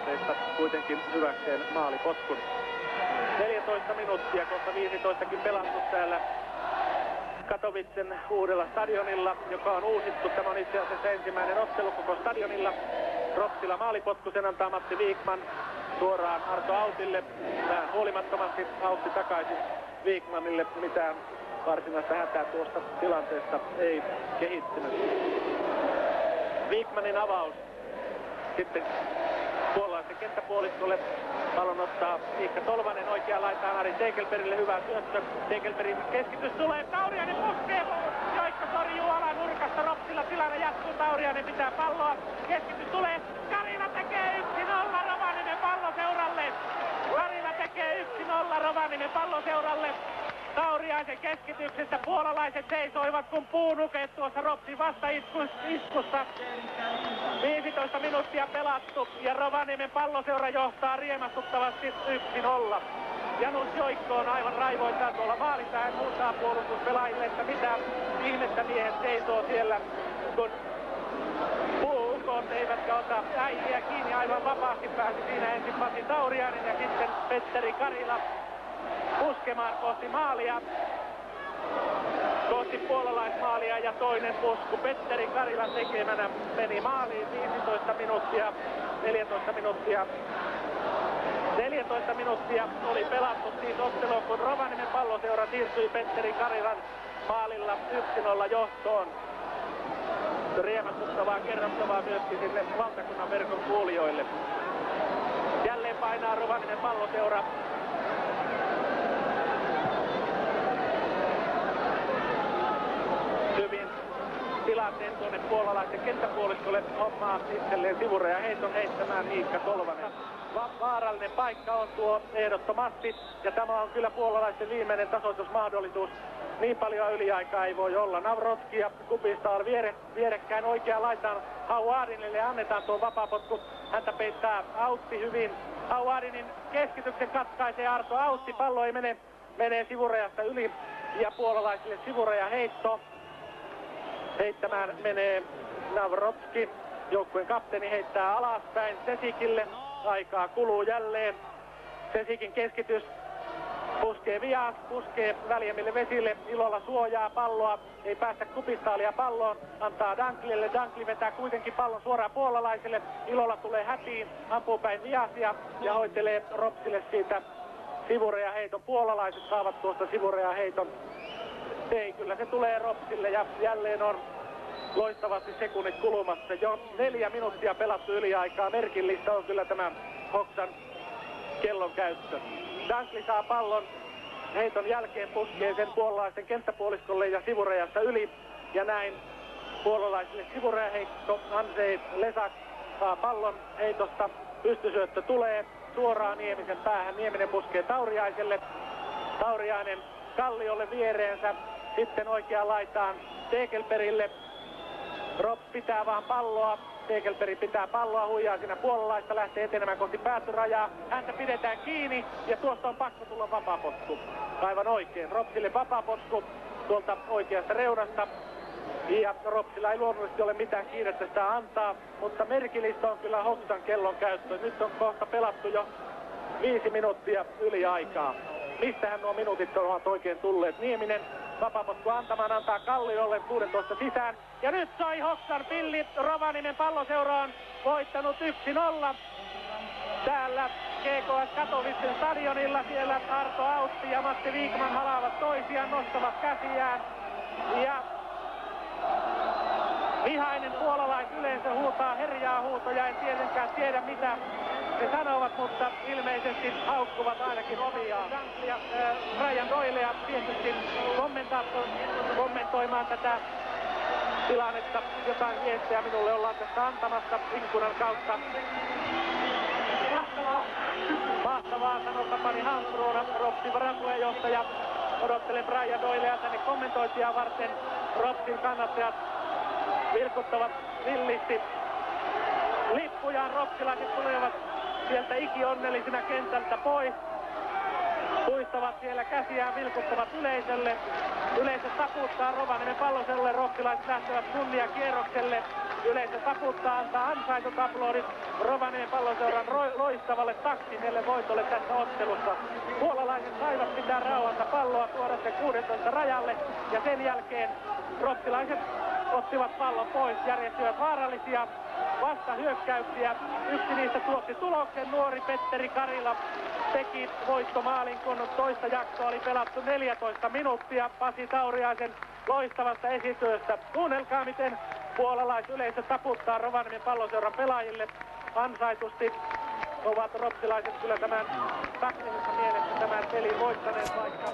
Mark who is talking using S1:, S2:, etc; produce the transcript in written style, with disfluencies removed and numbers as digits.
S1: tilanteista kuitenkin hyväkseen maalipotkun. 14 minuuttia, kohta 15kin pelattu täällä Katowicen uudella stadionilla, joka on uusittu. Tämä on itse asiassa ensimmäinen ottelu koko stadionilla. Ropsilla maalipotku, sen antaa Matti Wikman suoraan Arto Autille. Vähän huolimattomasti Autti takaisin Wikmanille. Mitään varsinaista hätää tuosta tilanteesta ei kehittynyt. Wikmanin avaus. Sitten puolalaisen kenttäpuoliskolle pallon ottaa Miikka Tolvanen, oikea laitaan Ari Tegelbergille, hyvä syöttö. Tegelbergin keskitys tulee, Tauriainen puskee, Joikko torjuu alanurkasta, Ropsilla tilanne jatkuu, Tauriainen pitää palloa, keskitys tulee, Karila tekee 1-0 Rovaniemen Palloseuralle. Karila tekee 1-0 Rovaniemen Palloseuralle. Tauriaisen keskityksestä puolalaiset seisoivat kun puunukeet tuossa Ropsin vastaiskussa. 15 minuuttia pelattu ja Rovaniemen Palloseura johtaa riemastuttavasti 1-0. Janus Joikko on aivan raivoissaan tuolla maalissa. Hän huutaa puolustuspelaajille, että mitä ihmettä miehet seisoo siellä, kun puukot eivätkä ota äijiä kiinni. Aivan vapaasti pääsi siinä ensin Pasi Tauriainen ja sitten Petteri Karila puskemaan kohti maalia. Kohti puolalaismaalia ja toinen pusku Petteri Karilan tekemänä meni maaliin. 15 minuuttia, 14 minuuttia. 14 minuuttia oli pelattu siis ottelua, kun Rovaniemen Palloseura siirtyi Petteri Karilan maalilla 1-0 johtoon. Riemastuttavaa kerrottavaa myöskin sinne valtakunnan verkon kuulijoille. Jälleen painaa Rovaniemen Palloseura. Hyvin tilanteen tuonne puolalaisen kenttäpuoliskolle hommaa itselleen sivureja heiton heittämään Miikka Tolvanen. Vaarallinen paikka on tuo ehdottomasti ja tämä on kyllä puolalaisen viimeinen tasoitusmahdollisuus. Niin paljon yliaikaa ei voi olla. Navrotski ja Kubistal vierekkäin oikeaan laitaan Hauadinille annetaan tuo vapaapotku. Häntä peittää Autti hyvin. Hauadinin keskityksen katkaisee Arto Autti. Pallo ei menee sivurajasta yli ja puolalaisille sivureja heitto. Heittämään menee Navrotski. Joukkueen kapteeni heittää alaspäin Sesikille. Aikaa kuluu jälleen. Sesikin keskitys. Puskee Vias, puskee väljemmille vesille, Ilola suojaa palloa, ei päästä Kupistalia palloon, antaa Danklille, Dankli vetää kuitenkin pallon suoraan puolalaiselle, Ilola tulee hätiin, ampuu päin Viasia ja hoitelee Ropsille siitä sivureja heiton. Puolalaiset saavat tuosta sivureja heiton. Ei, kyllä se tulee Ropsille ja jälleen on loistavasti sekunnit kulumassa. Jo 4 minuuttia pelattu yliaikaa, merkillistä on kyllä tämä Hoksan kellon käyttö. Dankli saa pallon, heiton jälkeen puskee sen puolalaisen kenttäpuoliskolle ja sivurajasta yli. Ja näin puolalaisille sivurejaheitto. Andrzej Lesak saa pallon heitosta. Pystysyöttö tulee suoraan Niemisen päähän. Nieminen puskee Tauriaiselle. Tauriainen Kalliolle viereensä. Sitten oikeaan laitaan Tegelbergille. Rops pitää vaan palloa. Tegelberg pitää palloa, huijaa siinä puolalaista, lähtee etenemään kohti päättyrajaa. Häntä pidetään kiinni ja tuosta on pakko tulla vapaapotku. Aivan oikein. Ropsille vapaapotku tuolta oikeasta reunasta. Ja Ropsilla ei luonnollisesti ole mitään kiirettä sitä antaa, mutta merkillistä on kyllä Hoksan kellon käyttö. Nyt on kohta pelattu jo 5 minuuttia yli aikaa. Mistähän nuo minuutit ovat oikein tulleet? Nieminen vapaapotku antamaan, antaa Kalliolle 16 sisään. Ja nyt sai Hoksan pilli. Rovaniemen Palloseura on voittanut 1-0. Täällä GKS Katowicen stadionilla. Siellä Arto Autti ja Matti Wikman halaavat toisiaan, nostavat käsiään. Ja vihainen puolalaisyleisö huutaa herjaa huutoja. En tietenkään tiedä mitä he sanovat, mutta ilmeisesti haukkuvat ainakin omiaan. Ja Brian Doylea tietysti kommentoimaan tätä tilannetta. Jotain viestejä minulle ollaan tästä antamassa ikkunan kautta. Mahtavaa, sanoo Tapani Hansruona, Ropsin varapuheenjohtaja. Odottelen Brian Doylea tänne kommentointia varten. Ropsin kannattajat vilkuttavat villisti lippujaan. Ropsilaiset tulevat sieltä ikionnellisina kentältä pois. Puistavat siellä käsiään, vilkuttavat yleisölle. Yleisö taputtaa Rovaniemen Palloseudulle. Ropsilaiset lähtevät kunniakierrokselle. Yleisö taputtaa, antaa ansaitut aplodit Rovaniemen Palloseuran loistavalle taktiselle voitolle tässä ottelussa. Puolalaiset saivat pitää rauhassa palloa, tuoda sen 16 rajalle ja sen jälkeen ruotsilaiset ottivat pallon pois, järjestivät vaarallisia vastahyökkäyksiä. Yksi niistä tuotti tuloksen. Nuori Petteri Karila teki voittomaalin, kun toista jaksoa oli pelattu 14 minuuttia Pasi Tauriaisen loistavasta esityöstä. Kuunnelkaa, miten puolalaisyleisö taputtaa Rovaniemen Palloseuran pelaajille ansaitusti. Ovat ruotsilaiset kyllä tämän taktisessa mielessä tämän pelin voittaneet, vaikka